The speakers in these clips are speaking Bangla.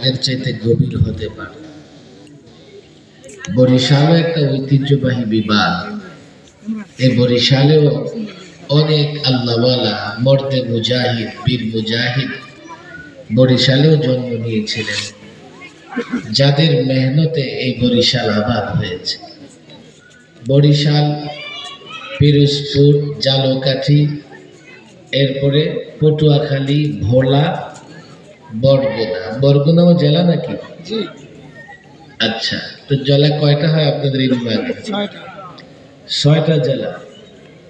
এর চাইতে গভীর হতে পারে। বরিশালও একটা ঐতিহ্যবাহী বিভাগ। এই বরিশালেও অনেক আল্লাহওয়ালা মর্দে মুজাহিদ, বীর মুজাহিদ বরিশালেও জন্ম নিয়েছিলেন, যাদের মেহনতে এই বরিশাল আবাদ হয়েছে। বরিশাল, পিরোজপুর, জালকাঠি, এরপরে পটুয়াখালী, ভোলা, বরগুনা। বরগুনাও জেলা নাকি? আচ্ছা, তো জেলা কয়টা হয় আপনাদের এই বিভাগে? 6টা জেলা।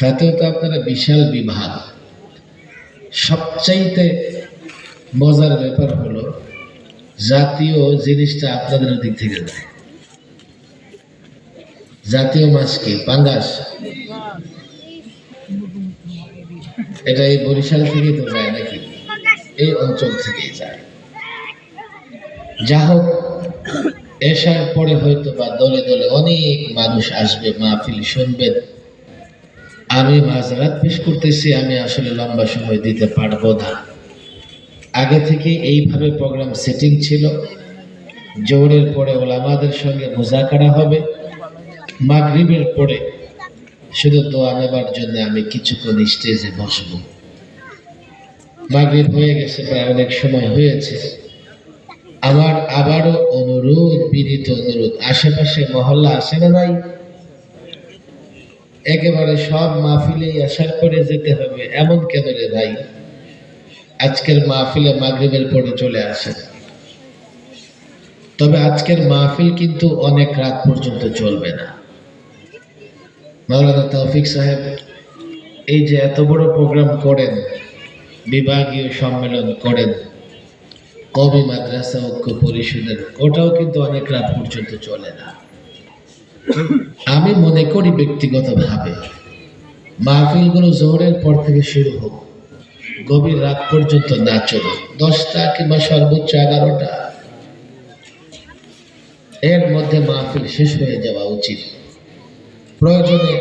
তাতেও তো আপনারা বিশাল বিভাগ। সবচাইতে মজার ব্যাপার হলো জাতীয় জিনিসটা আপনাদের দিক থেকে যায়। জাতীয় মাছ কি? পাঙ্গাস। এটা এই বরিশাল থেকেই তো যায় নাকি? এই অঞ্চল থেকেই যায়। যা হোক, এসার পরে হয়তো বা দলে দলে অনেক মানুষ আসবে, মাহফিল শুনবেন। আমি মাঝরাত পেশ করতেছি, আমি আসলে লম্বা সময় দিতে পারবো না। আগে থেকে এইভাবে প্রোগ্রাম সেটিং ছিল। জোহরের পরে ওলামাদের সঙ্গে মুজাকারা হবে, মাগরিবের পরে শুধু দোয়া নেবার জন্য আমি কিছুক্ষণ স্টেজে বসব। মাগরিব হয়ে গেছে, প্রায় অনেক সময় হয়েছে। আমার আবারও অনুরোধ, বিনীত অনুরোধ, আশেপাশে মহল্লা আসে না নাই? একেবারে সব মাহফিলে আসার পরে যেতে হবে এমন কেন রে ভাই? আজকের মাহফিলে মাগরিবের পরে চলে আসে। তবে আজকের মাহফিল কিন্তু অনেক রাত পর্যন্ত চলবে না। মাওলানা তৌফিক সাহেব এই যে এত বড় প্রোগ্রাম করেন, বিভাগীয় সম্মেলন করেন, কবি মাদ্রাসা ঐক্য পরিষদের, ওটাও কিন্তু অনেক রাত পর্যন্ত চলে না। আমি মনে করি ব্যক্তিগতভাবে মাহফিলগুলো জোহরের পর থেকে শুরু হোক, গভীর রাত পর্যন্ত না চলে, 10টা কিংবা সর্বোচ্চ 11টা, এর মধ্যে মাহফিল শেষ হয়ে যাওয়া উচিত। প্রয়োজনে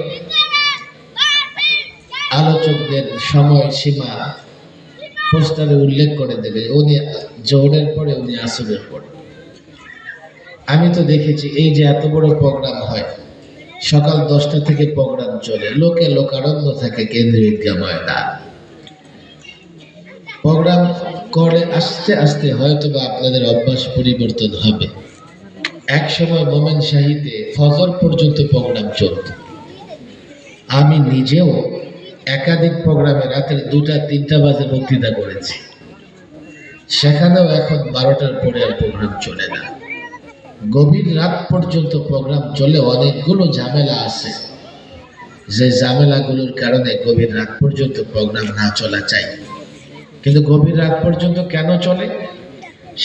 আলোচকদের সময় সীমা পোস্টারে উল্লেখ করে দেবে, উনি জোহরের পরে, উনি আসরের পরে। আমি তো দেখেছি এই যে এত বড় প্রোগ্রাম হয়, সকাল 10টা থেকে প্রোগ্রাম চলে, লোকে লোকারণ্য থাকে কেন্দ্রীয় ঈদগাহ ময়দান। প্রোগ্রাম করে আস্তে আস্তে হয়তো বা আপনাদের অভ্যাস পরিবর্তন হবে। এক সময় মোমেন শাহীতে ফজর পর্যন্ত প্রোগ্রাম চলত। আমি নিজেও একাধিক প্রোগ্রামে রাতের 2টা-3টা বাজে বক্তৃতা করেছি। সেখানেও এখন 12টার পরে আর প্রোগ্রাম চলে না। গভীর রাত পর্যন্ত প্রোগ্রাম চলে, অনেকগুলো ঝামেলা আছে, যে ঝামেলাগুলোর কারণে গভীর রাত পর্যন্ত প্রোগ্রাম না চলা চাই। কিন্তু গভীর রাত পর্যন্ত কেন চলে?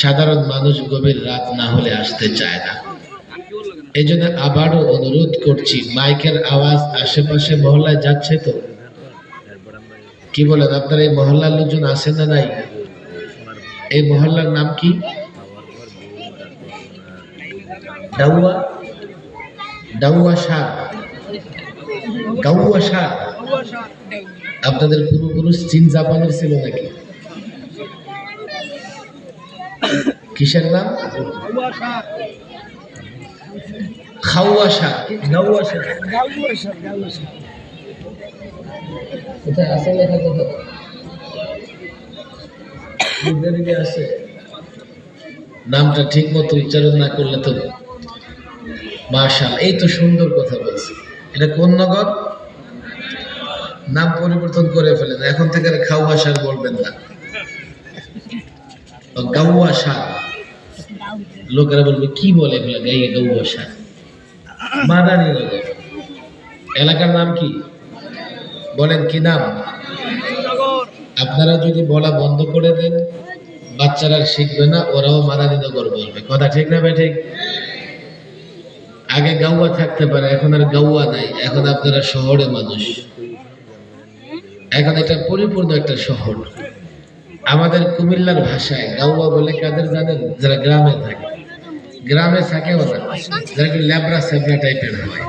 সাধারণ মানুষ গভীর রাত না হলে আসতে চায় না। এই জন্য আবারও অনুরোধ করছি, মাইকের আওয়াজ আশেপাশে মহল্লায় যাচ্ছে তো? কি বলেন আপনারা? এই মহল্লার লোকজন আসেন না নাই? এই মহল্লার নাম কি? ডাউয়া, ডাউয়া শাহ, গাউয়া শাহ। আপনাদের পূর্বপুরুষ চীন জাপানের ছিল নাকি? কিসের নাম? খাওয়া শাহ, গাউয়া শাহ। কোথায় আছে লেখা? কোথায় আছে? নামটা ঠিক মতো উচ্চারণ না করলে তো। মাশাআল্লাহ, এই তো সুন্দর কথা বলছি। এটা কোন নগর? নাম পরিবর্তন করে ফেলেন, এখন থেকে আর খাওয়া শাহ বলবেন না, গাউয়া শাহ। লোকেরা বলবে কি বলে এগুলা, গাইয়ে গাউয়া শাহ। মাদারীনগর এলাকার নাম কি বলেন? কি নাম? আপনারা যদি বলা বন্ধ করে দেন, বাচ্চারা শিখবে না, ওরাও মাদারীনগর বলবে। কথা ঠিক না ভাই? ঠিক। আগে গাউয়া থাকতে পারে, এখন আর গাউয়া নাই, এখন আপনারা শহরে মানুষ। এখন এটা পরিপূর্ণ একটা শহর। আমাদের কুমিল্লার ভাষায় গাউয়া বলে কাদের জানেন? যারা গ্রামে থাকে। গ্রামে থাকে ওরা, যারা একটু ল্যাবরা স্যাবরা টাইপের হয়,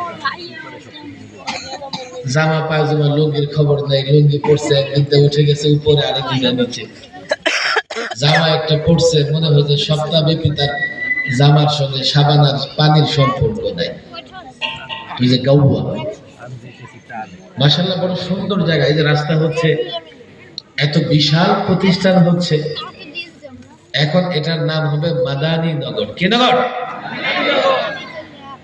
জামা পায়জামা লুঙ্গির খবর নাই, লুঙ্গি পড়ছে একদিনটা উঠে গেছে উপরে, আরেকদিন নিচে। জামা একটা পড়ছে, মনে হয় যে সপ্তাহব্যাপী তার জামার সঙ্গে সাবানার পানির সম্পর্ক নাই। তুই যে গাউয়া, মাশাআল্লাহ বড় সুন্দর জায়গা। এই যে রাস্তা হচ্ছে, এত বিশাল প্রতিষ্ঠান হচ্ছে, এখন এটার নাম হবে মাদানী নগর। কি নগর?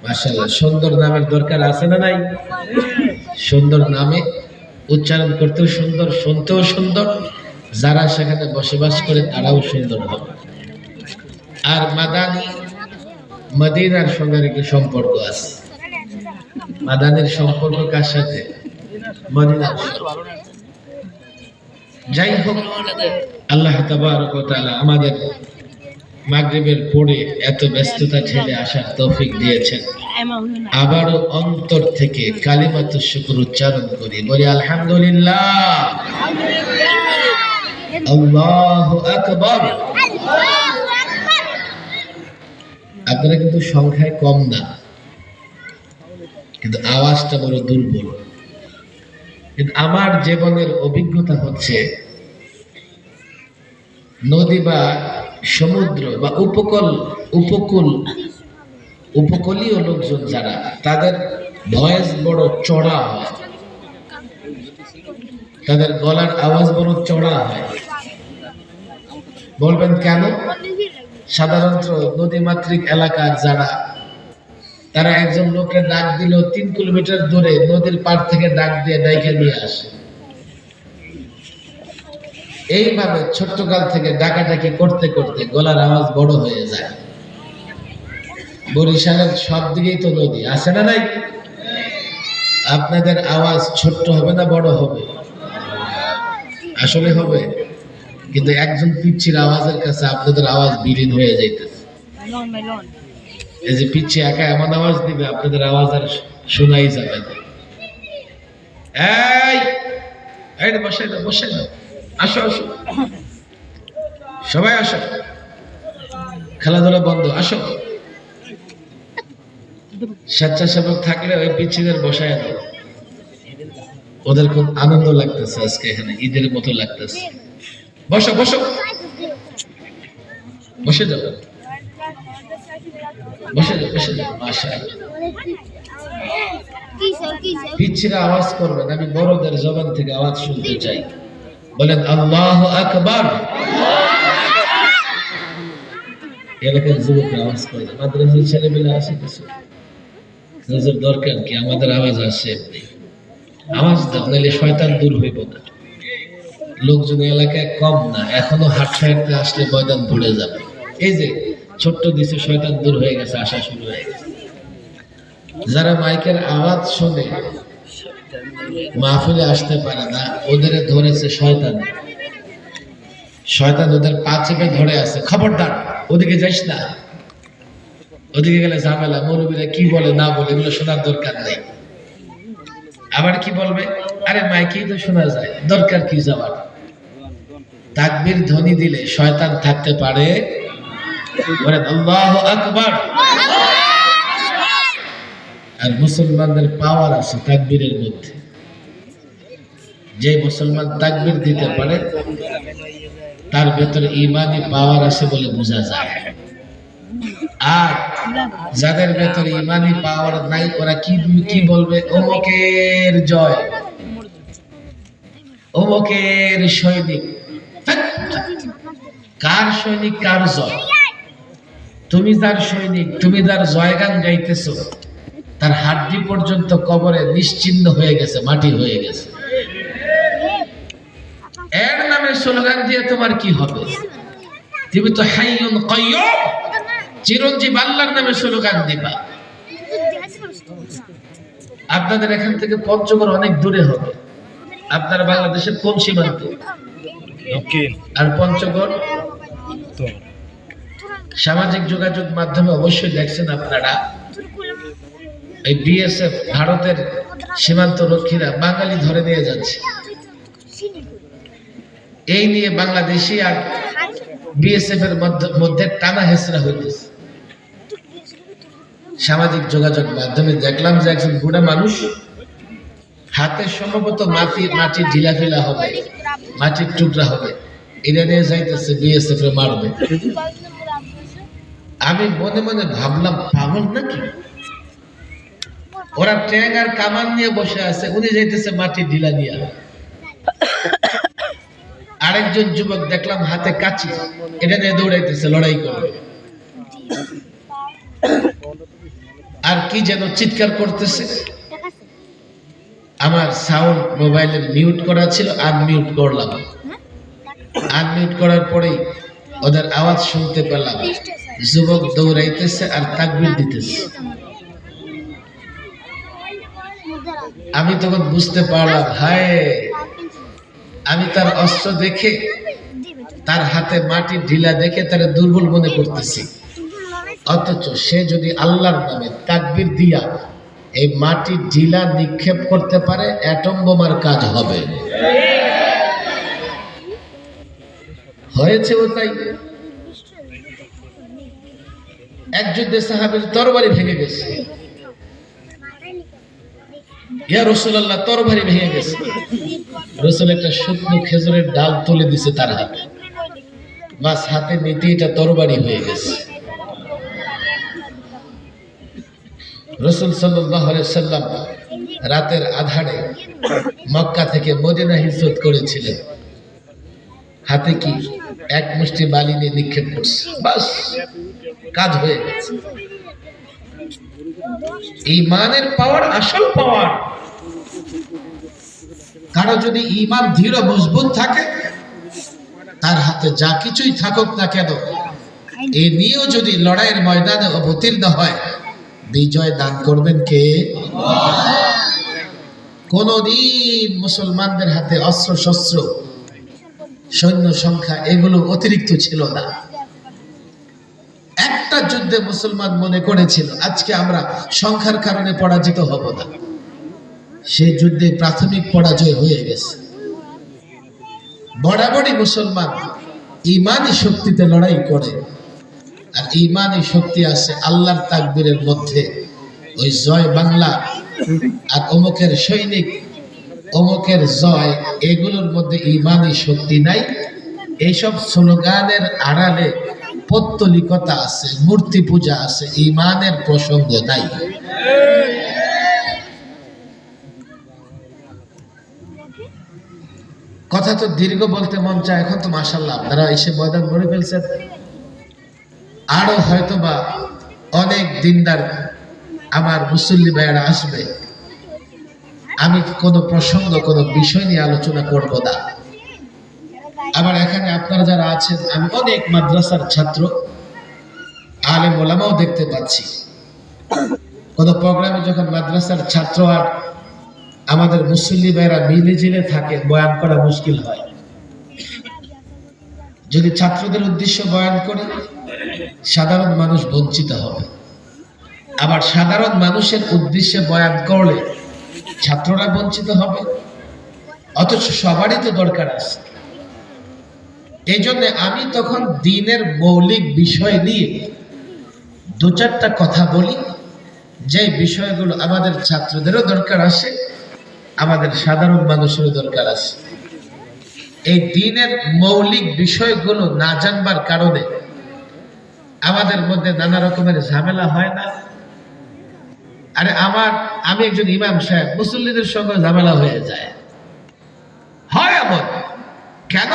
মাশাআল্লাহ, সুন্দর নামের দরকার আছে না নাই? সুন্দর নামে উচ্চারণ করতেও সুন্দর, শুনতেও সুন্দর, যারা সেখানে বসবাস করে তারাও সুন্দর হবে। আর মাদানী, মদিনার সঙ্গে একটি সম্পর্ক আছে। মাদানীর সম্পর্ক কার সাথে? মদিনার। যাই হোক, আল্লাহ তাবারক ওয়া তাআলা আমাদের মাগরিবের পরে এত ব্যস্ততা ঠেলে আসার তৌফিক দিয়েছেন। আবারও অন্তর থেকে কালিমাতুশ শুকর উচ্চারণ করি, বলি আলহামদুলিল্লাহ, আল্লাহু আকবার। আপনারা কিন্তু সংখ্যায় কম না, কিন্তু আওয়াজটা বড় দুর্বল। কিন্তু আমার জীবনের অভিজ্ঞতা হচ্ছে, নদী বা সমুদ্র বা উপকূলীয় লোকজন যারা, তাদের ভয়েস বড় চড়া হয়, তাদের গলার আওয়াজ বড় চড়া হয়। বলবেন কেন? সাধারণত নদীমাতৃক এলাকার যারা, তারা একজন লোকের ডাক দিল 3 কিলোমিটার দূরে নদীর পাড় থেকে ডাক দিয়ে ডাইকে নিয়ে আসে। এইভাবে ছোট্টকাল থেকে ডাকাডাকি করতে করতে গলার আওয়াজ বড় হয়ে যায়। বরিশালের সব দিকেই তো নদী আছে না নাই? আপনাদের আওয়াজ ছোট্ট হবে না বড় হবে? আসলে হবে, কিন্তু একজন পিচ্ছির আওয়াজের কাছে আপনাদের আওয়াজ বিলীন হয়ে যাইতেছে। এই যে পিচ্ছি একা এমন আওয়াজ দিবে, আপনাদের আওয়াজ আর শোনাই যাবে না। এই বসে না, বসে না, আসো আসো, সবাই আসো, খেলাধুলা বন্ধ, আসো। স্বেচ্ছাসেবক থাকলে ওই পিচ্ছিদের বসায় দাও, ওদের খুব আনন্দ লাগতেছে আজকে, এখানে ঈদের মতো লাগতেছে। বসো বসো, বসে যাও, বসে যাও, বসে যাও। মাশাআল্লাহ, পিচ্ছিরা আওয়াজ করবেন, আমি বড়দের জবান থেকে আওয়াজ শুনতে চাই। বলেন আল্লাহু আকবার। এলাকার যুবকরা আওয়াজ করে, মাদ্রাসার ছেলেমেয়েরা আসে কিছু, দরকার কি আমাদের আওয়াজ আসে? আওয়াজ দাও, নাহলে শয়তান দূর হইব না। লোকজন এলাকায় কম না, এখনো হাঁটতে হাঁটতে আসলে ময়দান ভরে যাবে। এই যে ছোট্ট দিছে, শয়তান দূর হয়ে গেছে, আসা শুরু হয়ে গেছে। যারা মাইকের আওয়াজ শুনে মাহফিলে আসতে পারে না, ওদের ধরেছে শয়তান। শয়তান ওদের পা চেপে ধরে আছে, খবরদার ওদিকে যাইস না, ওদিকে গেলে ঝামেলা, মৌলবীরা কি বলে না বলে এগুলো শোনার দরকার নেই। আবার কি বলবে? আরে মাইকেই তো শোনা যায়, দরকার কি যাওয়ার? তাকবীর ধ্বনি দিলে শয়তান থাকতে পারে? বলেন আল্লাহু আকবার। আর মুসলমানদের পাওয়ার আছে তাকবীরের মধ্যে। যে মুসলমান তাকবীর দিতে পারে তার ভেতরে ঈমানি পাওয়ার আছে বলে বোঝা যায়। আর যাদের ভেতরে ঈমানি পাওয়ার নাই, ওরা কি বলবে? অমুকের জয়, অমুকের সৈনিক। কার সৈনিক, কার জয়? তুমি যার সৈনিক, তুমি যার জয়গান গাইতেছো, তার হাড্ডি পর্যন্ত কবরে নিশ্চিহ্ন হয়ে গেছে, মাটি হয়ে গেছে। এর নামে স্লোগান দিয়ে তোমার কি হবে? তুমি তো হাইয়ুন কাইয়্যুম, চিরঞ্জীব আল্লাহর নামে স্লোগান দিবা। আপনাদের এখান থেকে পঞ্চগড় অনেক দূরে হবে। আপনার বাংলাদেশের কোন সীমান্তে? আর পঞ্চগড়? সামাজিক যোগাযোগ মাধ্যমে অবশ্যই দেখছেন আপনারা, এই বিএসএফ, ভারতের সীমান্ত রক্ষীরা বাঙালি ধরে নিয়ে যাচ্ছে। এই নিয়ে বাংলাদেশি আর বিএসএফ এর মধ্যে টানা হেঁচড়া হইতেছে। সামাজিক যোগাযোগ মাধ্যমে দেখলাম যে একজন বুড়া মানুষ, হাতে সম্ভবত মাটির ঢিলাফিলা হবে, মাটির টুকরা হবে, এটা নিয়ে যাইতেছে বিএসএফ এ মারবে। আমি মনে মনে ভাবলাম পাগল নাকি, ওরা ট্যাং আর কামান নিয়ে বসে আছে, উনি যাইতেছে মাটি ঢিলা নিয়ে। আরেকজন যুবক দেখলাম হাতে কাঁচি, এটা নিয়ে দৌড়াইতেছে, লড়াই করবে। আর কি যেন চিৎকার করতেছে। আমার সাউন্ড মোবাইলের মিউট করা ছিল, আনমিউট করলাম। আনমিউট করার পরেই ওদের আওয়াজ শুনতে পেলাম, যুবক দৌড়াইতেছে আর তাকবীর দিতেছে। আমি তখন বুঝতে পারলাম, হায়, আমি তার অস্ত্র দেখে, তার হাতে মাটি ঢিলা দেখে তার দুর্বল মনে করতেছি, অথচ সে যদি আল্লাহর নামে তাকবীর দিয়া এই মাটি ঢিলা নিক্ষেপ করতে পারে, অ্যাটম বোমার কাজ হবে। হয়েছে ও তাই। এক যুদ্ধে সাহাবীর তরবারি ভেঙে গেছে। ইয়া রাসূলুল্লাহ, তরবারি ভেঙে গেছে। রাসূল একটা শুকনো খেজুরের ডাল তুলে দিছে তার হাতে, বাস হাতে নিতে এটা তরবারি হয়ে গেছে। রাসূল সাল্লাল্লাহু আলাইহি সাল্লাম রাতের আধারে মক্কা থেকে মদিনা হিজরত করেছিলেন। হাতে কি এক মুষ্টি বালি নিয়ে নিক্ষেপ করছে, বাস কাজ হয়ে গেছে। ঈমানের পাওয়ার, আসল পাওয়ার। কারো যদি ঈমান দৃঢ় মজবুত থাকে, তার হাতে যা কিছুই থাকুক না কেন, এ নিয়েও যদি লড়াইয়ের ময়দানে অবতীর্ণ হয়, বিজয় দান করবেন কে? কোনদিন মুসলমানদের হাতে অস্ত্র শস্ত্র, সৈন্য সংখ্যা এগুলো অতিরিক্ত ছিল না। একটা যুদ্ধে মুসলমান মনে করেছিল আজকে আমরা সংখ্যার কারণে পরাজিত হব না, সেই যুদ্ধে প্রাথমিক পরাজয় হয়ে গেছে। বরাবরই মুসলমান ঈমানী শক্তিতে লড়াই করে, আর ঈমানী শক্তি আছে আল্লাহর তাকবীরের মধ্যে। ওই জয় বাংলা আর অমুকের সৈনিক, অমুকের জয়, এগুলোর মধ্যে ঈমানী শক্তি নাই। এইসব স্লোগানের আড়ালে পৌত্তলিকতা আছে, মূর্তি পূজা আছে, ঈমানের প্রসঙ্গ নাই। কথা তো দীর্ঘ বলতে মন চায়, এখন তো মাশাআল্লাহ আপনারা এসে ময়দান ভরে ফেলছেন। আরো হয়তোবা অনেক দিনদার আমার মুসল্লি ভাইয়েরা আসবে। আমি কোনো প্রসঙ্গ, কোনো বিষয় নিয়ে আলোচনা করব না। আবার এখানে আপনারা যারা আছেন, আমি অনেক মাদ্রাসার ছাত্র, আলেম ওলামাও দেখতে পাচ্ছি। কোনো প্রোগ্রামে যখন মাদ্রাসার ছাত্র আর আমাদের মুসল্লি ভাইয়েরা মিলে জিলে থাকে, বয়ান করা মুশকিল হয়। যদি ছাত্রদের উদ্দেশ্য বয়ান করি, সাধারণ মানুষ বঞ্চিত হবে। আবার সাধারণ মানুষের উদ্দেশ্যে বয়ান করলে ছাত্ররা বঞ্চিত হবে, অথচ সবারই তো দরকার আছে। এই জন্য আমি তখন দ্বীনের মৌলিক বিষয় নিয়ে দু চারটা কথা বলি, যে বিষয়গুলো আমাদের ছাত্রদেরও দরকার আছে, আমাদের সাধারণ মানুষেরও দরকার আছে। এই দ্বীনের মৌলিক বিষয়গুলো না জানবার কারণে আমাদের মধ্যে নানা রকমের ঝামেলা হয় না। আরে আমি একজন ইমাম সাহেব, মুসল্লিদের সঙ্গে ঝামেলা হয়ে যায়, হয় এমন কেন?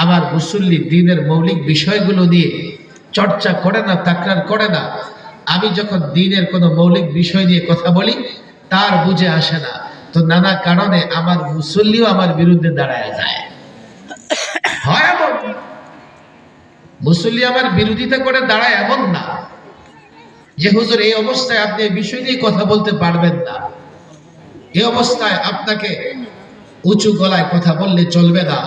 আমার মুসল্লি দ্বীনের মৌলিক বিষয়গুলো নিয়ে চর্চা করে না, তাকরার করে না। আমি যখন দ্বীনের কোনো মৌলিক বিষয় নিয়ে কথা বলি, তার বুঝে আসে না, তো নানা কারণে আমার মুসল্লিও আমার বিরুদ্ধে দাঁড়ায় যায়। হয় এমন, মুসল্লি আমার বিরোধিতা করে দাঁড়ায় এমন না যে হুজুর এই অবস্থায় আপনি এই বিষয় নিয়ে কথা বলতে পারবেন না, এই অবস্থায় আপনাকে উঁচু গলায় কথা বললে চলবে না,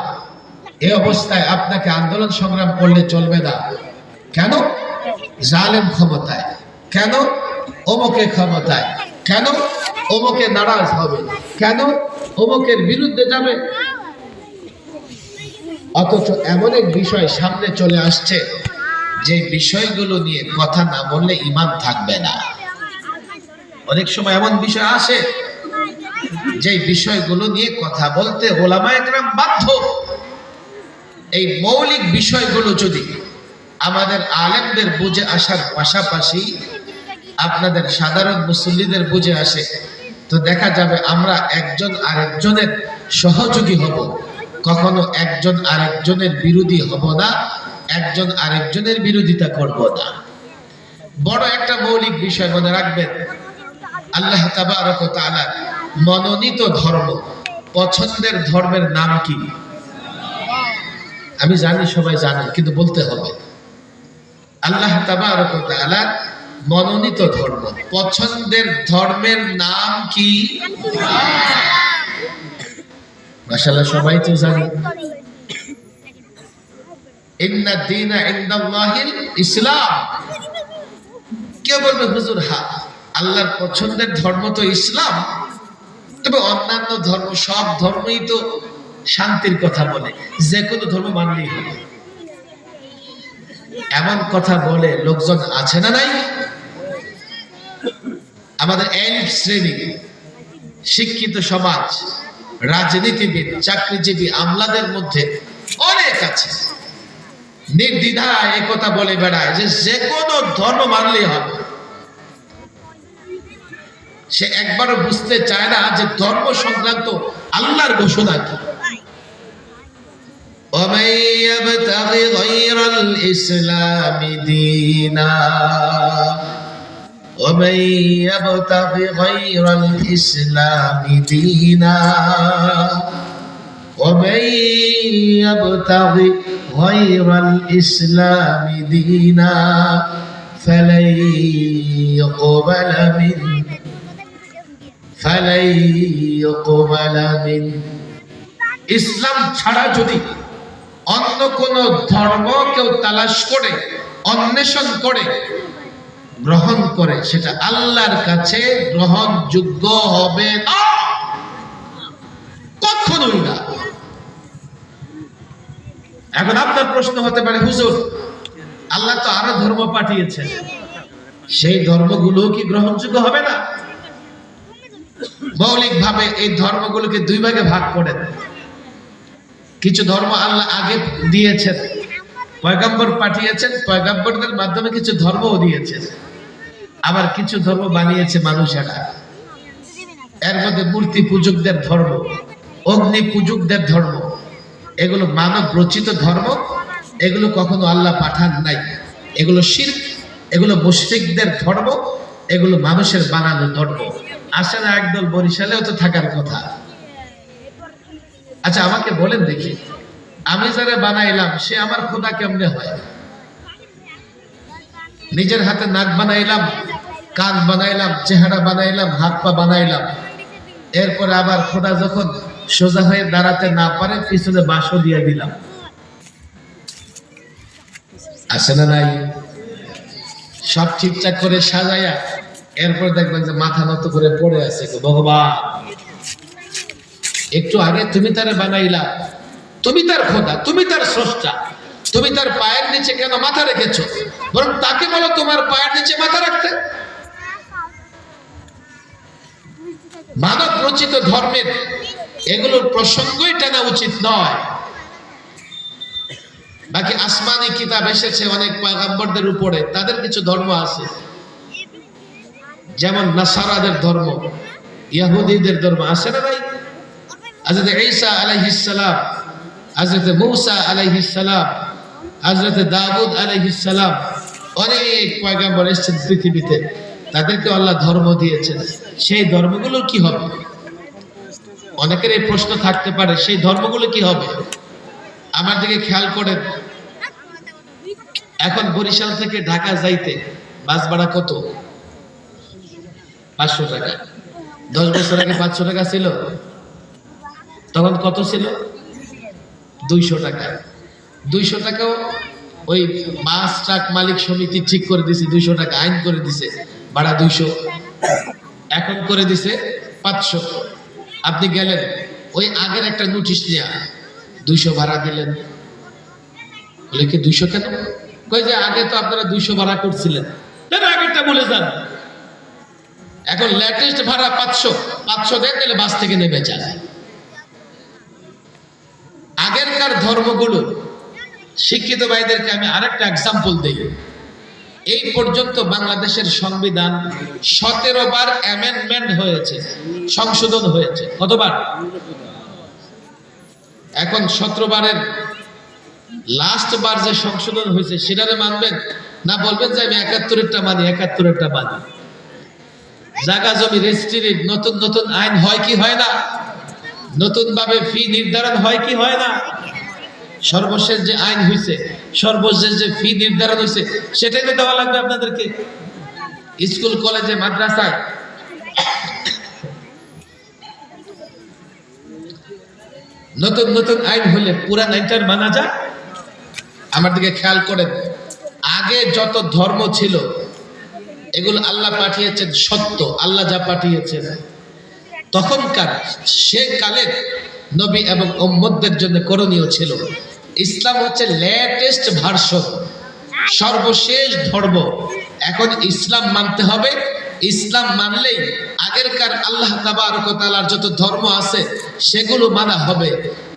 এই অবস্থায় আপনাকে আন্দোলন সংগ্রাম করলে চলবে না। কেন? জালেম ক্ষমতায়, কেন অমুকে ক্ষমতায়, কেন অমুকে নারাজ হবে, কেন অমুকের বিরুদ্ধে যাবে। অথচ এমন এক বিষয় সামনে চলে আসছে, যে বিষয়গুলো নিয়ে কথা না বললে ঈমান থাকবে না। অনেক সময় এমন বিষয় আসে, যে বিষয়গুলো নিয়ে কথা বলতে ওলামায়ে কেরাম বাধ্য। এই মৌলিক বিষয়গুলো যদি আমাদের আলেমদের বুঝে আসার পাশাপাশি আপনাদের সাধারণ মুসল্লিদের বুঝে আসে, তো দেখা যাবে আমরা একজন আরেকজনের সহযোগী হব, কখনো একজন আরেকজনের বিরোধী হব না, একজন আরেকজনের বিরোধিতা করব না। বড় একটা মৌলিক বিষয় মনে রাখবেন, আল্লাহ তাবারক ওয়া তাআলা মনোনীত ধর্ম, পছন্দের ধর্মের নাম কি? আমি জানি সবাই জানে, কিন্তু বলতে হবে। আল্লাহ তাবারক ওয়া তাআলা মনোনীত ধর্ম, পছন্দের ধর্মের নাম কি? মাশাআল্লাহ, সবাই তো জানি। ইন্না দীনা ইনদাল্লাহিল ইসলাম। কেউ বলবে হুজুর, হ্যাঁ আল্লাহর পছন্দের ধর্ম তো ইসলাম, তবে অন্যান্য ধর্ম, সব ধর্মই তো শান্তির কথা বলে, যে কোনো ধর্ম মানলেই হবে, এমন কথা বলে লোকজন আছে না নাই? আমাদের এলিট শ্রেণী, শিক্ষিত সমাজ, রাজনীতিবিদ, চাকরিজীবী, আমলাদের মধ্যে অনেক আছে নির্দ্বিধায় একথা বলে বেড়ায় যে কোনো ধর্ম মানলেই হবে। সে একবারও বুঝতে চায় না যে ধর্ম সংক্রান্ত আল্লাহর ঘোষণা কি। ومن يبتغ غير الإسلام دينا ومن يبتغ غير الإسلام دينا ومن يبتغ غير الإسلام دينا فلن يقبل منه। ইসলাম ছাড়া যদি অন্য কোন ধর্ম কেউ তালাশ করে, অন্বেষণ করে, গ্রহণ করে, সেটা আল্লাহর কাছে গ্রহণযোগ্য হবে না, কখনোই না। এখন আপনার প্রশ্ন হতে পারে, হুজুর আল্লাহ তো আরো ধর্ম পাঠিয়েছেন, সেই ধর্মগুলো কি গ্রহণযোগ্য হবে না? মৌলিকভাবে এই ধর্মগুলোকে দুই ভাগে ভাগ করে দেন। কিছু ধর্ম আল্লাহ আগে দিয়েছেন, পয়গম্বর পাঠিয়েছেন, পয়গম্বরদের মাধ্যমে কিছু ধর্মও দিয়েছেন। আবার কিছু ধর্ম বানিয়েছে মানুষেরা। এর মধ্যে মূর্তি পূজকদের ধর্ম, অগ্নি পূজকদের ধর্ম, এগুলো মানব রচিত ধর্ম, এগুলো কখনো আল্লাহ পাঠান নাই। এগুলো শিরক, এগুলো মুশরিকদের ধর্ম, এগুলো মানুষের বানানো ধর্ম। আসে না একদল, বরিশালেও তো থাকার কথা। আচ্ছা আমাকে বলেন দেখি, আমি যারা বানাইলাম সে আমার খোদা কেমনে হয়? নিজের হাতে নাক বানাইলাম, কান বানাইলাম, চেহারা বানাইলাম, হাত পা বানাইলাম, এরপরে আবার খোদা যখন সোজা হয়ে দাঁড়াতে না পারে পিছনে বাঁশও দিয়ে দিলাম। আসে না নাই? সব ঠিকঠাক করে সাজাইয়া এরপর দেখবেন যে মাথা নত করে পড়ে আছে, ভগবান একটু আগে তুমি তারে বানাইলা, তুমি তার খোদা, তুমি তার স্রষ্টা, তুমি তার পায়ের নিচে কেন মাথা রেখেছো? বরং তাকে বলো তোমার পায়ের নিচে মাথা রাখতে। মানব রচিত ধর্মের এগুলোর প্রসঙ্গই টানা উচিত নয়। বাকি আসমানি কিতাব এসেছে অনেক পয়গম্বরদের উপরে, তাদের কিছু ধর্ম আছে, যেমন নাসারাদের ধর্ম, ইহুদিদের ধর্ম, আছে না ভাই? হযরত ঈসা আলাইহিস সালাম, হযরত মূসা আলাইহিস সালাম, হযরত দাউদ আলাইহিস সালাম, অনেক পয়গম্বর এসেছেন পৃথিবীতে, তাদেরকে আল্লাহ ধর্ম দিয়েছেন। সেই ধর্মগুলো কি হবে? অনেকের এই প্রশ্ন থাকতে পারে, সেই ধর্মগুলো কি হবে? আমার দিকে খেয়াল করেন, এখন বরিশাল থেকে ঢাকা যাইতে বাস ভাড়া কত? 500 টাকা। 10 বছর আগে 500 টাকা ছিল, তখন কত ছিল? 200 টাকা। 200 টাকাও ওই বাস ট্রাক মালিক সমিতি ঠিক করে দিছে, 200 টাকা আইন করে দিছে, ভাড়া 200, এখন করে দিছে 500। আপনি গেলেন, ওই আগের একটা নোটিশ নিয়ে 200 ভাড়া দিলেন, বলে কি 200 কেন? কই যে আগে তো আপনারা 200 ভাড়া করছিলেন, আগেরটা বলে যান। এখন লেটেস্ট ভাড়া 500 দেন, তাহলে বাস থেকে নেমে যান। আগেরকার ধর্মগুলো শিক্ষিত ভাইদেরকে আমি আরেকটা এক্সাম্পল দেই। এই পর্যন্ত বাংলাদেশের সংবিধান 17 বার অ্যামেন্ডমেন্ট হয়েছে, সংশোধন হয়েছে। কতবার? এখন 17 বারের লাস্ট বার যে সংশোধন হয়েছে সেটারে মানবেন না বলবেন যে আমি 71টা মানি, 71টা মানি? জায়গা জমি রেজিস্ট্রির নতুন নতুন আইন হয় কি হয় না? নতুন ভাবে ফি নির্ধারণ হয় কি হয় না? সর্বশেষ যে আইন হয়েছে, সর্বশেষ যে ফি নির্ধারণ হয়েছে, সেটাই তো দেওয়া লাগবে আপনাদেরকে। স্কুল কলেজে মাদ্রাসায় নতুন নতুন আইন হলে পুরান আইনটার মানা যায়? আমার দিকে খেয়াল করেন, আগে যত ধর্ম ছিল এগুলো আল্লাহ পাঠিয়েছেন সত্য, আল্লাহ যা পাঠিয়েছেন। তখনকার সে কালের নবী এবং উম্মতদের জন্য করণীয় ছিল, ইসলাম হচ্ছে লেটেস্ট ভার্সন, সর্বশেষ ধর্ম। এখন ইসলাম মানতে হবে। ইসলাম মানলেই আগেরকার আল্লাহ তাবারক ওয়া তাআলার যত ধর্ম আছে সেগুলো মানা হবে।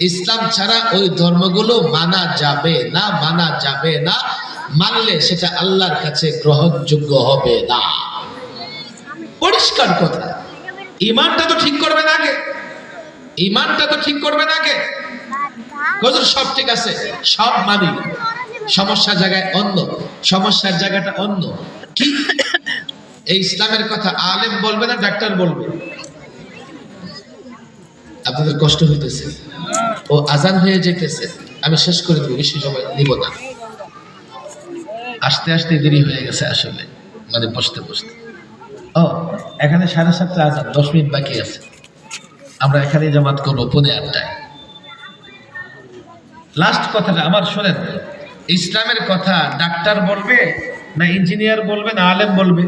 ইসলাম ছাড়া ওই ধর্মগুলো মানা যাবে না, মানা যাবে না। মানলে সেটা আল্লাহর কাছে গ্রহণযোগ্য হবে না। পরিষ্কার কথা। ইমানটা তো ঠিক করবেন আগে, ইমানটা তো ঠিক করবেন আগে। হুজুর সব ঠিক আছে, সব মানি, সমস্যা জায়গায় অন্য, সমস্যার জায়গাটা অন্য। কি এই ইসলামের কথা আলেম বলবে না ডাক্তার বলবে? আপনাদের কষ্ট হইতেছে? ও আজান হয়ে যেতেছে, আমি শেষ করে দেবো, বেশি সময় নিব না। আস্তে আস্তে দেরি হয়ে গেছে আসলে, মানে বসতে বসতে। ও এখানে 7:30 আজান, 10 মিনিট বাকি আছে। আমরা এখানে জামাত করবো 7:45। লাস্ট কথাটা আমার শোনেন, ইসলামের কথা ডাক্তার বলবে না ইঞ্জিনিয়ার বলবে না আলেম বলবে?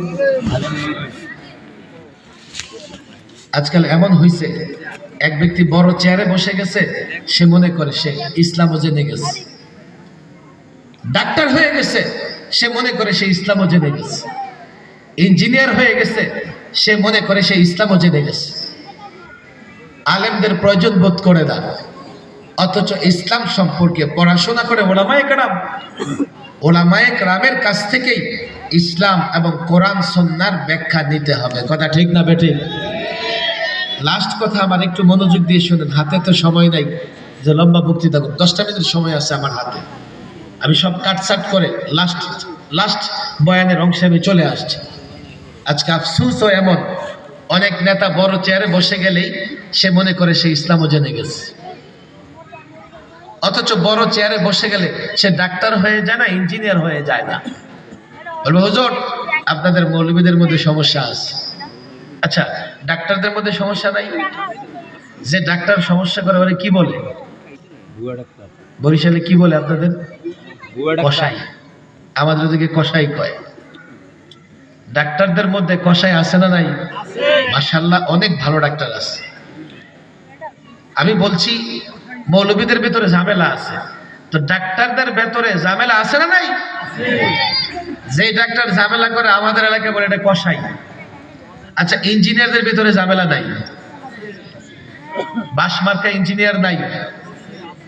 আজকাল এমন হয়েছে, এক ব্যক্তি বড় চেয়ারে বসে গেছে, সে মনে করে সে ইসলামও জেনে গেছে। ডাক্তার হয়ে গেছে, সে মনে করে সে ইসলামও জেনে গেছে। ইঞ্জিনিয়ার হয়ে গেছে, সে মনে করে সে ইসলামও জেনে গেছে। আলেমদের প্রয়োজন বোধ করে না, অথচ ইসলাম সম্পর্কে পড়াশোনা করে ওলামায়ে কেরামের কাছ থেকেই ইসলাম এবং কোরআন সুন্নাহর ব্যাখ্যা নিতে হবে। কথা ঠিক না বেঠিক? লাস্ট কথা আমার, একটু মনোযোগ দিয়ে শুনেন, হাতে তো সময় নাই যে লম্বা বক্তৃতা করব। 10টা মিনিট সময় আছে আমার হাতে, আমি সব কাটছাট করে লাস্ট বয়ানের অংশে আমি চলে আসছি। আজকে আফসোস হয় এমন, অনেক নেতা বড় চেয়ারে বসে গেলেই সে মনে করে সে ইসলামও জেনে গেছে, অথচ বড় চেয়ারে বসে গেলে সে ডাক্তার হয়ে যায় না, ইঞ্জিনিয়ার হয়ে যায় না। বলবো হুজুর আপনাদের মৌলবীদের মধ্যে সমস্যা আছে। আচ্ছা, ডাক্তারদের মধ্যে সমস্যা নাই? যে ডাক্তার সমস্যা করে ওরে কি বলে? বরিশালে কি বলে আপনাদের? কসাই। আমাদের ওদিকে কসাই কয়। ডাক্তারদের মধ্যে কসাই আছে না নাই? মাশাআল্লাহ, অনেক ভালো ডাক্তার আছে। আমি বলছি মৌলবীদের ভিতরে ঝামেলা আছে, তো ডাক্তারদের ভেতরে ঝামেলা আছে না নাই? যে ডাক্তার ঝামেলা করে আমাদের এলাকায় বলে এটা কসাই। আচ্ছা, ইঞ্জিনিয়ারদের ভিতরে ঝামেলা নাই? বাসমার্কা ইঞ্জিনিয়ার নাই?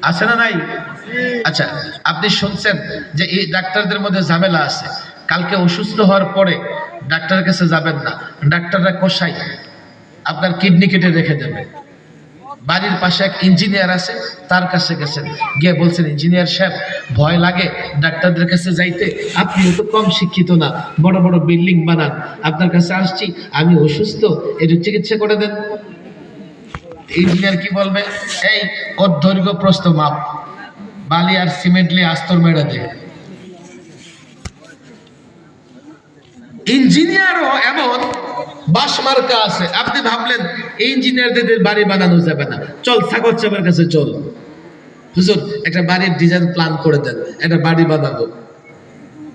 আছে না নাই? আচ্ছা, আপনি শুনছেন যে এই ডাক্তারদের মধ্যে ঝামেলা আছে, কালকে অসুস্থ হওয়ার পরে ডাক্তারের কাছে যাবেন না, ডাক্তাররা কসাই, আপনার কিডনি কেটে রেখে দেবে। বাড়ির পাশে এক ইঞ্জিনিয়ার আছে, তার কাছে গেছেন, গিয়ে বলছেন ইঞ্জিনিয়ার সাহেব ভয় লাগে ডাক্তারদের কাছে যাইতে, আপনিও তো কম শিক্ষিত না, বড় বড় বিল্ডিং বানান, আপনার কাছে আসছি, আমি অসুস্থ, একটু চিকিৎসা করে দেন। ইঞ্জিনিয়ার কি বলবে? এই ওর দৈর্ঘ্য প্রস্থ মাপ, বালি আর সিমেন্টলি আস্তর মেরে দে। ইঞ্জিনিয়ারও এমন বাসমার্কা আছে, আপনি ভাবলেন ইঞ্জিনিয়ারদের বাড়ি বানানো যাবে না, চল সাগর চাপের কাছে চল, হুজুর একটা বাড়ির ডিজাইন প্ল্যান করে দেন, একটা বাড়ি বানাবো।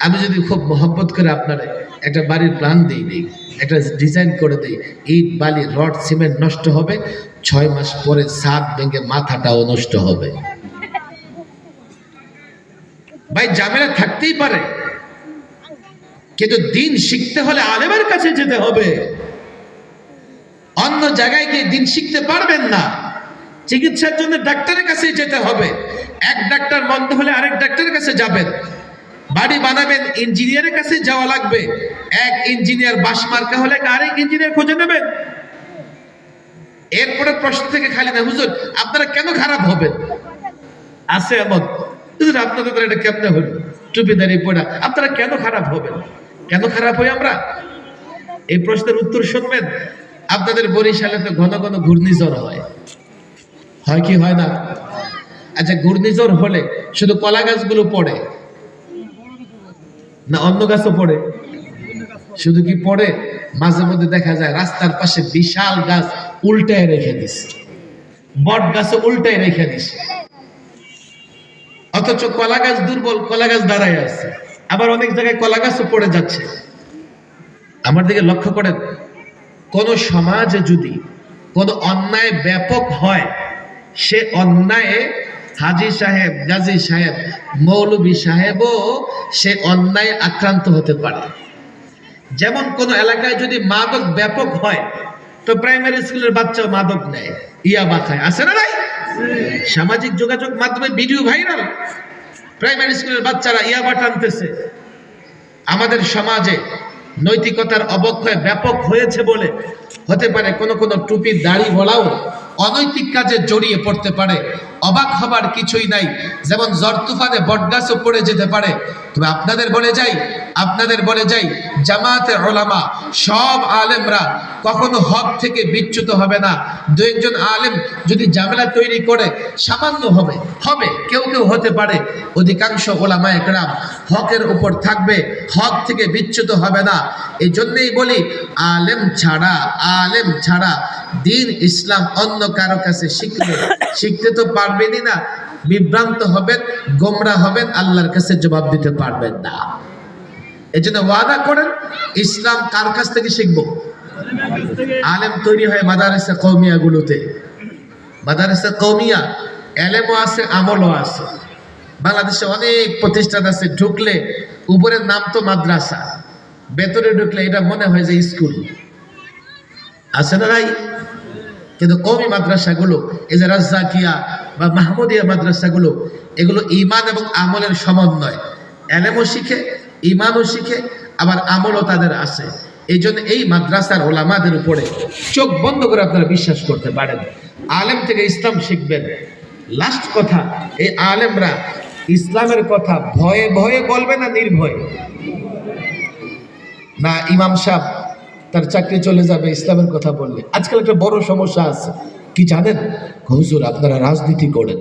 আমি যদি খুব মহব্বত করে আপনার একটা বাড়ির প্ল্যান দিই, একটা ডিজাইন করে দিই, ইট বালি রড সিমেন্ট নষ্ট হবে, 6 মাস পরে ছাদ ভেঙে মাথাটাও নষ্ট হবে। ভাই ঝামেলা থাকতেই পারে, কিন্তু দিন শিখতে হলে আলেমের কাছে যেতে হবে। অন্য জায়গায় গিয়ে দিন শিখতে পারবেন না, চিকিৎসার জন্য ডাক্তারের কাছে যেতে হবে। এক ডাক্তার মন্দ হলে আরেক ডাক্তারের কাছে যাবেন, বাড়ি বানাবেন ইঞ্জিনিয়ারের কাছে যাওয়া লাগবে, এক ইঞ্জিনিয়ার বাস মার্কা হলে আরেক ইঞ্জিনিয়ার খুঁজে নেবেন। এরপরে প্রশ্ন থেকে খালি না, হুজুর আপনারা কেন খারাপ হবেন? আছে এমন, হুজুর আপনাদের দ্বারা এটা কেমনে হলো, টুপি দাঁড়িয়ে পড়া, আপনারা কেন খারাপ হবেন? কেন খারাপ হই আমরা? এই প্রশ্নের উত্তর শুনবেন। আপনাদের বরিশালে তো ঘন ঘন ঘূর্ণিঝড় হয়, হয় কি হয় না? আচ্ছা, ঘূর্ণিঝড় হলে শুধু কলা গাছগুলো পড়ে না অন্য গাছও পড়ে? শুধু কি পড়ে, মাঝে মধ্যে দেখা যায় রাস্তার পাশে বিশাল গাছ উল্টায় রেখে দিছে, বট গাছও উল্টায় রেখে দিছে, অথচ কলা গাছ দুর্বল, কলা গাছ দাঁড়ায় আছে। আবার অনেক জায়গায় কলা গাছও পড়ে যাচ্ছে। আমার দিকে লক্ষ্য করেন, কোন সমাজে যদি কোন অন্যায় ব্যাপক হয়, সে অন্যায়ে হাজী সাহেব, গাজী সাহেব, মৌলভী সাহেবও সে অন্যায় আক্রান্ত হতে পারে। যেমন কোন এলাকায় যদি মাদক ব্যাপক হয়, তো প্রাইমারি স্কুলের বাচ্চাও মাদক নেয়, ইয়াবা খায়, আছে না নাই? সামাজিক যোগাযোগ মাধ্যমে ভিডিও ভাইরাল, প্রাইমারি স্কুলের বাচ্চারা ইয়াবা টানতেছে। আমাদের সমাজে নৈতিকতার অবক্ষয় ব্যাপক হয়েছে বলে হতে পারে কোন কোন টুপি দাড়ি বলাও অনৈতিক কাজে জড়িয়ে পড়তে পারে। অবাক হবার কিছুই নাই, যেমন ঝড় তুফানে বটগাছও পড়ে যেতে পারে। তবে আপনাদের বলে যাই জামাতে উলামা সব আলেমরা কখনো হক থেকে বিচ্যুত হবে না। দু একজন আলেম যদি ঝামেলা তৈরি করে সামান্য হবে, কেউ হতে পারে, অধিকাংশ উলামায়ে কেরাম হকের উপর থাকবে, হক থেকে বিচ্যুত হবে না। এই জন্যই বলি, আলেম ছাড়া দিন ইসলাম অন্য কারো কাছে শিখতে তো পারবেনই না, বিভ্রান্ত হবেন, গোমরা হবেন, আল্লাহর কাছে জবাব দিতে পারবেন না। এই জন্য ওয়াদা করেন, ইসলাম কার কাছ থেকে শিখবো? আলেম তৈরি হয় মাদারেসা কওমিয়া গুলোতে। মাদারেসা কওমিয়া এলেমও আছে, আমলও আছে। বাংলাদেশে অনেক প্রতিষ্ঠান আছে, ঢুকলে উপরের নাম তো মাদ্রাসা, ভেতরে ঢুকলে এটা মনে হয় যে স্কুল, আছে না নাই? কিন্তু কওমি মাদ্রাসাগুলো, এই যে রাজ্জাকিয়া বা মাহমুদিয়া মাদ্রাসাগুলো, এগুলো ঈমান এবং আমলের সমন্বয়। এলেমও শিখে, ঈমানও শিখে, আবার আমলও তাদের আছে। এই জন্য এই মাদ্রাসার ওলামাদের উপরে চোখ বন্ধ করে আপনারা বিশ্বাস করতে পারেন। আলেম থেকে ইসলাম শিখবেন। লাস্ট কথা, এই আলেমরা ইসলামের কথা ভয়ে ভয়ে বলবে না নির্ভয়ে? না ইমাম সাহেব তার চাকরি চলে যাবে ইসলামের কথা বললে? আজকাল একটা বড় সমস্যা আছে, কি জানেন? হুজুর আপনারা রাজনীতি করেন।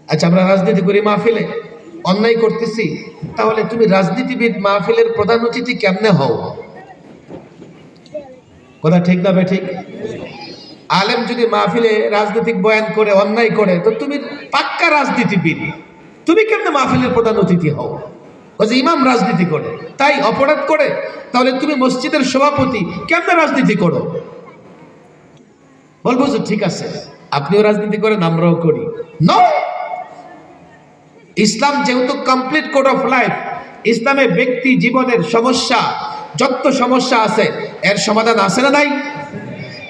আচ্ছা, আমরা রাজনীতি করি মাহফিলে, অন্যায় করতেছি, তাহলে তুমি রাজনীতিবিদ মাহফিলের প্রধান অতিথি কেমনে হও? কথা ঠিক না ঠিক? আলেম যদি মাহফিলে রাজনৈতিক বয়ান করে অন্যায় করে, তো তুমি পাক্কা রাজনীতিবিদ, তুমি কেমনে মাহফিলের প্রধান অতিথি হও? ইমাম রাজনীতি করে, তাই অপরাধ করে, তাহলে তুমি মসজিদের সভাপতি, কেমনে রাজনীতি করো? বলবো যে ঠিক আছে, আপনিও রাজনীতি করেন, আমরাও করি। নো, ইসলাম যেহেতু কমপ্লিট কোড অফ লাইফ, ইসলামে ব্যক্তি জীবনের সমস্যা, যত সমস্যা আছে এর সমাধান আছে না নাই?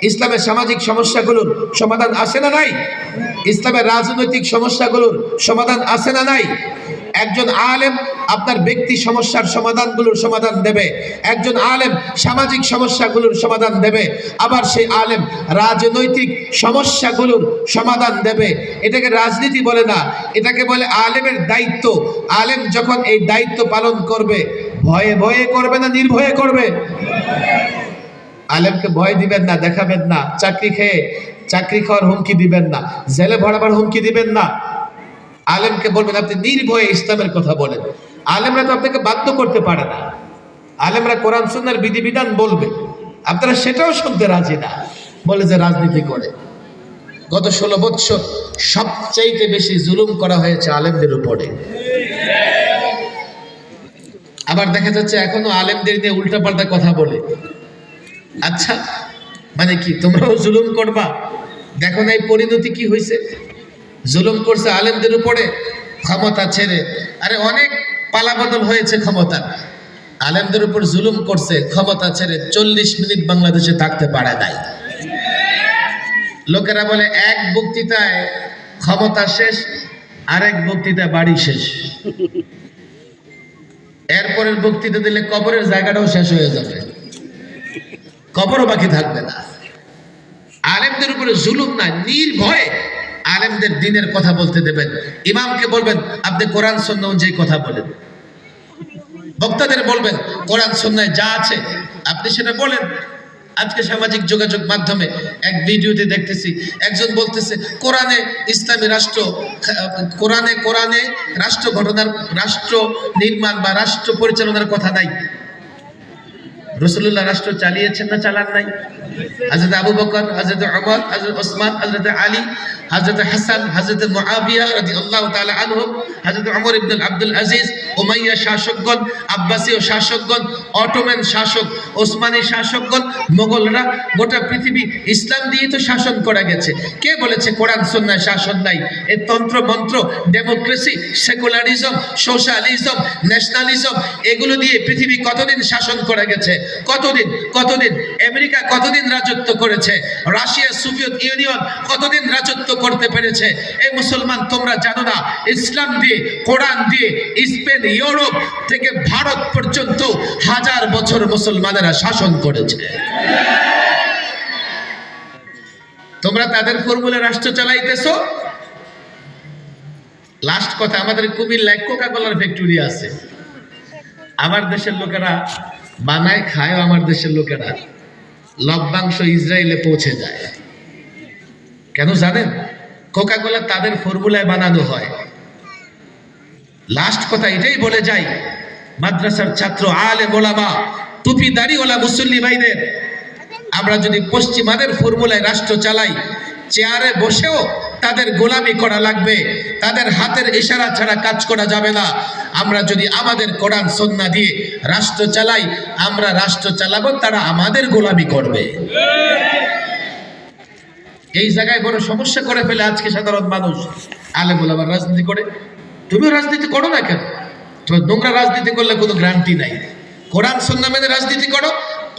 ইসলামের সামাজিক সমস্যাগুলোর সমাধান আছে না নাই? ইসলামের রাজনৈতিক সমস্যাগুলোর সমাধান আছে না নাই? একজন আলেম আপনার ব্যক্তি সমস্যার সমাধানগুলোর সমাধান দেবে, একজন আলেম সামাজিক সমস্যাগুলোর সমাধান দেবে, আবার সেই আলেম রাজনৈতিক সমস্যাগুলোর সমাধান দেবে। এটাকে রাজনীতি বলে না, এটাকে বলে আলেমের দায়িত্ব। আলেম যখন এই দায়িত্ব পালন করবে, ভয়ে ভয়ে করবে না নির্ভয়ে করবে? আলেমকে ভয় দিবেন না, দেখাবেন না, চাকরি খাওয়ার হুমকি দিবেন না, জেলে ভরাবার হুমকি দিবেন না। আলেমকে বলবেন আপনি নির্ভয়ে ইসলামের কথা বলেন। আলেমরা তো আপনাকে বাধ্য করতে পারে না, আলেমরা কোরআন সুন্নাহর বিধিবিধান বলবে, আপনারা সেটাও শুনতে রাজি না, বলে যে রাজনীতি করে। গত 16 বছর সবচাইতে বেশি জুলুম করা হয়েছে আলেমদের উপরে। আবার দেখা যাচ্ছে এখনো আলেমদের নিয়ে উল্টাপাল্টা কথা বলে। আচ্ছা, মানে কি তোমরাও জুলুম করবা? দেখো না এই পরিণতি কি হয়েছে। জুলুম করছে আলেমদের উপরে ক্ষমতা ছেড়ে। আরে অনেক পালাবদল হয়েছে ক্ষমতা, আলেমদের উপর জুলুম করছে ক্ষমতা ছেড়ে 40 মিনিট বাংলাদেশে থাকতে পারে নাই। লোকেরা বলে এক বক্তৃতায় ক্ষমতা শেষ, আরেক বক্তৃতা বাড়ি শেষ। এরপরের বক্তৃতা দিলে কবরের জায়গাটাও শেষ হয়ে যাবে, কবরও বাকি থাকবে না। আলেমদের উপরে জুলুম না, নির্ভয়ে আলেমদের দিনের কথা বলতে দেবেন। ইমামকে বলবেন আপনি কোরআন সুন্নাহ অনুযায়ী কথা বলেন, বক্তাদের বলবেন কোরআন সুন্নাহয় যা আছে আপনি সেটা বলেন। আজকে সামাজিক যোগাযোগ মাধ্যমে এক ভিডিওতে দেখতেছি একজন বলতেছে কোরআনে ইসলামী রাষ্ট্র, কোরআনে রাষ্ট্র ঘটনার, রাষ্ট্র নির্মাণ বা রাষ্ট্র পরিচালনার কথা নাই। রাসূলুল্লাহ রাষ্ট্র চালিয়েছেন না চালান নাই? হযরত আবু বকর, হযরত ওমর, হযরত ওসমান, হযরত আলী, হযরত হাসান, হযরত মুআবিয়া রাদিয়াল্লাহু তাআলা আনহুম, হযরত ওমর ইবনে আব্দুল আজিজ, উমাইয়া শাসকগণ, আব্বাসীয় শাসকগণ, অটোমান শাসক, ওসমানী শাসকগণ, মোগলরা, গোটা পৃথিবী ইসলাম দিয়ে তো শাসন করা গেছে। কে বলেছে কোরআন সুন্নাহ শাসন নাই? এই তন্ত্র মন্ত্র, ডেমোক্রেসি, সেকুলারিজম, সোশ্যালিজম, ন্যাশনালিজম, এগুলো দিয়ে পৃথিবী কতদিন শাসন করা গেছে? কতদিন কতদিন? আমেরিকা কতদিন রাজত্ব করেছে? রাশিয়া, সোভিয়েত ইউনিয়ন কতদিন রাজত্ব করতে পেরেছে? এই মুসলমান তোমরা জানো না, ইসলাম দিয়ে, কোরআন দিয়ে স্পেন, ইউরোপ থেকে ভারত পর্যন্ত হাজার বছর মুসলমানেরা শাসন করেছে। তোমরা তাদের ফর্মুলা রাষ্ট্র চালাইতেছো। লাস্ট কথা, আমাদের কুমিল্লায় কোকা কোলার ফ্যাক্টরি আছে, আমার দেশের লোকেরা বানায় খায়, আমার দেশের লোকেরা লভ্যাংশ ইসরায়েলে পৌঁছে যায়। কেন জানেন? কোকা কোলা তাদের ফর্মুলায় বানানো হয়। লাস্ট কথা এটাই বলে যাই, মাদ্রাসার ছাত্র, আলেম ওলামা, টুপিদাড়িওয়ালা মুসল্লি ভাইদের, আমরা যদি পশ্চিমাদের ফর্মুলায় রাষ্ট্র চালাই, চেয়ারে বসেও তাদের গোলামি করা লাগবে, তাদের হাতের ইশারা ছাড়া কাজ করা যাবে না। আমরা যদি আমাদের কোরআন সুন্নাহ দিয়ে রাষ্ট্র চালাই, আমরা রাষ্ট্র চালাবো, তারা আমাদের গোলামি করবে। এই জায়গায় বড় সমস্যা করে ফেলে আজকে সাধারণ মানুষ। আলেম ওলামার রাজনীতি করে, তুমিও রাজনীতি করো না কেন? তুমি নোংরা রাজনীতি করলে কোনো গ্যারান্টি নাই। কোরআন সুন্নাহ মেনে রাজনীতি করো,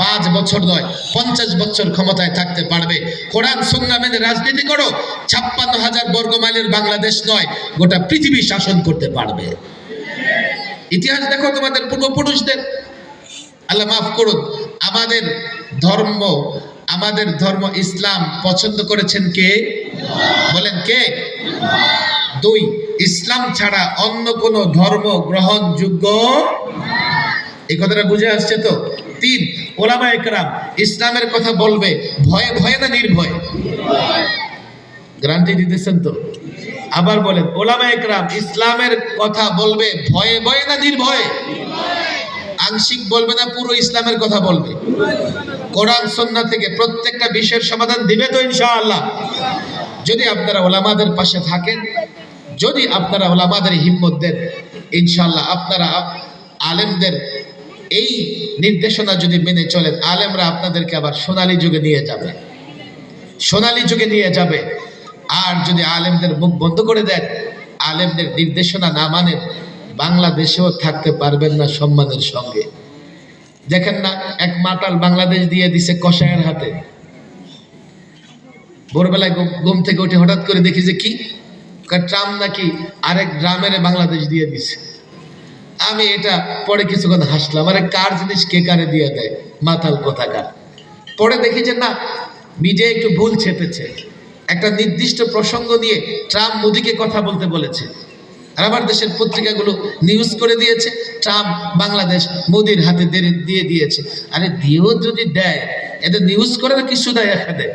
5 বছর নয় 50 বছর ক্ষমতায় থাকতে পারবে। কোরআন সুন্নাহ মেনে রাজনীতি করো, 56,000 বর্গ মাইলের বাংলাদেশ নয়, গোটা পৃথিবী শাসন করতে পারবে। ইতিহাস দেখো তোমাদের পূর্বপুরুষদের। আল্লাহ মাফ করুন, আমাদের ধর্ম ইসলাম পছন্দ করেছেন কে? বলেন কে? 2, ইসলাম ছাড়া অন্য কোন ধর্ম গ্রহণযোগ্য। এই কথাটা বুঝে আসছে তো? 3, ওলামায়ে কেরাম ইসলামের কথা বলবে ভয়ে ভয়ে না নির্ভয়ে? গ্যারান্টি দিতেছেন তো? আবার বলেন, ওলামায়ে কেরাম ইসলামের কথা বলবে ভয়ে ভয়ে না নির্ভয়ে? আংশিক বলবে না পুরো ইসলামের কথা বলবে? কোরআন সুন্নাহ থেকে প্রত্যেকটা বিষয়ের সমাধান দিবে তো ইনশাআল্লাহ? যদি আপনারা ওলামাদের পাশে থাকেন, যদি আপনারা ওলামাদের হিম্মত দেন, ইনশাআল্লাহ আপনারা আলেমদের এই নির্দেশনা যদি মেনে চলেন, আলেমরা আপনাদেরকে আবার সোনালী যুগে নিয়ে যাবে, সোনালী যুগে নিয়ে যাবে। আর যদি আলেমদের মুখ বন্ধ করে দেন, আলেমদের নির্দেশনা না মানেন, বাংলাদেশেও থাকতে পারবেন না সম্মানের সঙ্গে। দেখেন না, এক মাতাল বাংলাদেশ দিয়ে দিছে কসাইয়ের হাতে। ভোরবেলায় ঘুম থেকে উঠে হঠাৎ করে দেখি যে কি ট্রাম নাকি আরেক ড্রামের বাংলাদেশ দিয়ে দিছে। আমি এটা পরে কিছুক্ষণ হাসলাম, আরে কার জিনিস কে কারে দিয়ে দেয়, মাতাল কোথাকার। পরে দেখি যে না, মিডিয়া একটু ভুল ছেপেছে, একটা নির্দিষ্ট প্রসঙ্গ নিয়ে ট্রাম্প মোদিকে কথা বলতে বলেছে, আর আমার দেশের পত্রিকাগুলো নিউজ করে দিয়েছে ট্রাম্প বাংলাদেশ মোদির হাতে দিয়ে দিয়েছে। আরে দিয়েও যদি দেয়, এদের নিউজ করে না কিছু দেয় এখানে।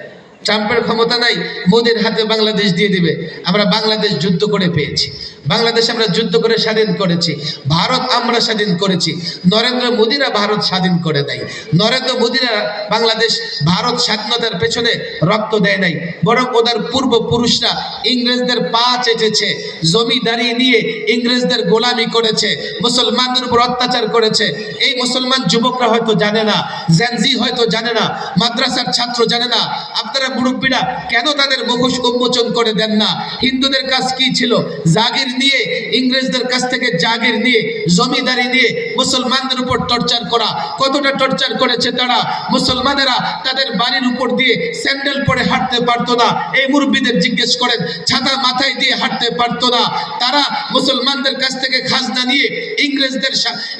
ট্রাম্পের ক্ষমতা নাই, মোদির হাতে বাংলাদেশ দিয়ে দিবে। আমরা বাংলাদেশ যুদ্ধ করে পেয়েছি, বাংলাদেশ আমরা যুদ্ধ করে স্বাধীন করেছি, ভারত আমরা স্বাধীন করেছি। নরেন্দ্র মোদিরা ভারত স্বাধীন করে নাই, নরেন্দ্র মোদিরা বাংলাদেশ ভারত স্বাধীনতার পেছনে রক্ত দেয় নাই, বরং ওদের পূর্বপুরুষরা ইংরেজদের পা চেটেছে, জমিদারি নিয়ে ইংরেজদের গোলামি করেছে, মুসলমানদের উপর অত্যাচার করেছে। এই মুসলমান যুবকরা হয়তো জানে না, জেনজি হয়তো জানে না, মাদ্রাসার ছাত্র জানে না। আপনারা মুরব্বীরা কেন তাদের মুখোশ উন্মোচন করে দেন না? হিন্দুদের কাজ কি ছিল? জাগির নিয়ে, ইংরেজদের কাছ থেকে জাগির নিয়ে, জমিদারি নিয়ে মুসলমানদের উপর টর্চার করা। কতটা টর্চার করেছে তারা! মুসলমানেরা তাদের বাড়ির উপর দিয়ে স্যান্ডেল পরে হাঁটতে পারতো না। এই মুরব্বীদের জিজ্ঞেস করেন, ছাতা মাথায় দিয়ে হাঁটতে পারতো না। তারা মুসলমানদের কাছ থেকে খাজনা নিয়ে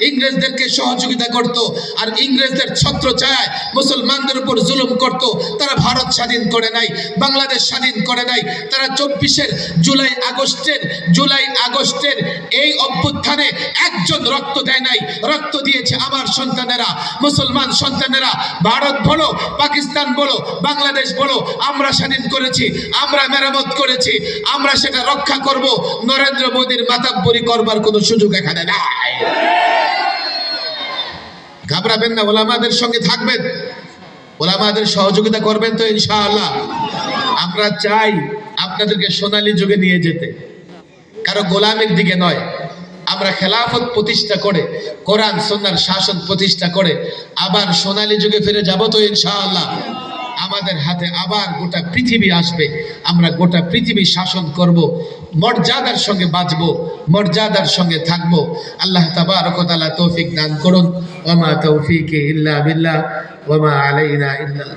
ইংরেজদেরকে সহযোগিতা করত, আর ইংরেজদের ছত্রছায়ায় মুসলমানদের উপর জুলুম করত। তারা ভারত স্বাধীন করে নাই, বাংলাদেশ স্বাধীন করে নাই। তারা 24 জুলাই আগস্টের এই অভ্যুত্থানে একজন রক্ত দেয় নাই। রক্ত দিয়েছে আমার সন্তানেরা, মুসলমান সন্তানেরা। ভারত বলো, পাকিস্তান বলো, বাংলাদেশ বলো, আমরা স্বাধীন করেছি, আমরা মেরামত করেছি, আমরা সেটা রক্ষা করব। নরেন্দ্র মোদীর মাতাব্বরি করবার কোনো সুযোগ এখানে নাই। ঘাবড়াবেন না, ওলামাদের সঙ্গে থাকবেন, ওলামাদের সহযোগিতা করবেন তো ইনশাআল্লাহ। আমরা চাই আপনাদেরকে সোনালী যুগে নিয়ে যেতে, কারো গোলামের দিকে নয়। আমরা খেলাফত প্রতিষ্ঠা করে, কোরআন সুন্নাহর শাসন প্রতিষ্ঠা করে আবার সোনালী যুগে ফিরে যাব তো ইনশাআল্লাহ। আমাদের হাতে আবার গোটা পৃথিবী আসবে, আমরা গোটা পৃথিবী শাসন করব, মর্যাদার সঙ্গে বাঁচব, মর্যাদার সঙ্গে থাকব। আল্লাহ তাবারক ওয়া তাআলা তৌফিক দান করুন। ওয়া মা তৌফিকি ইল্লা বিল্লাহ ওয়া মা আলাইনা ইল্লাল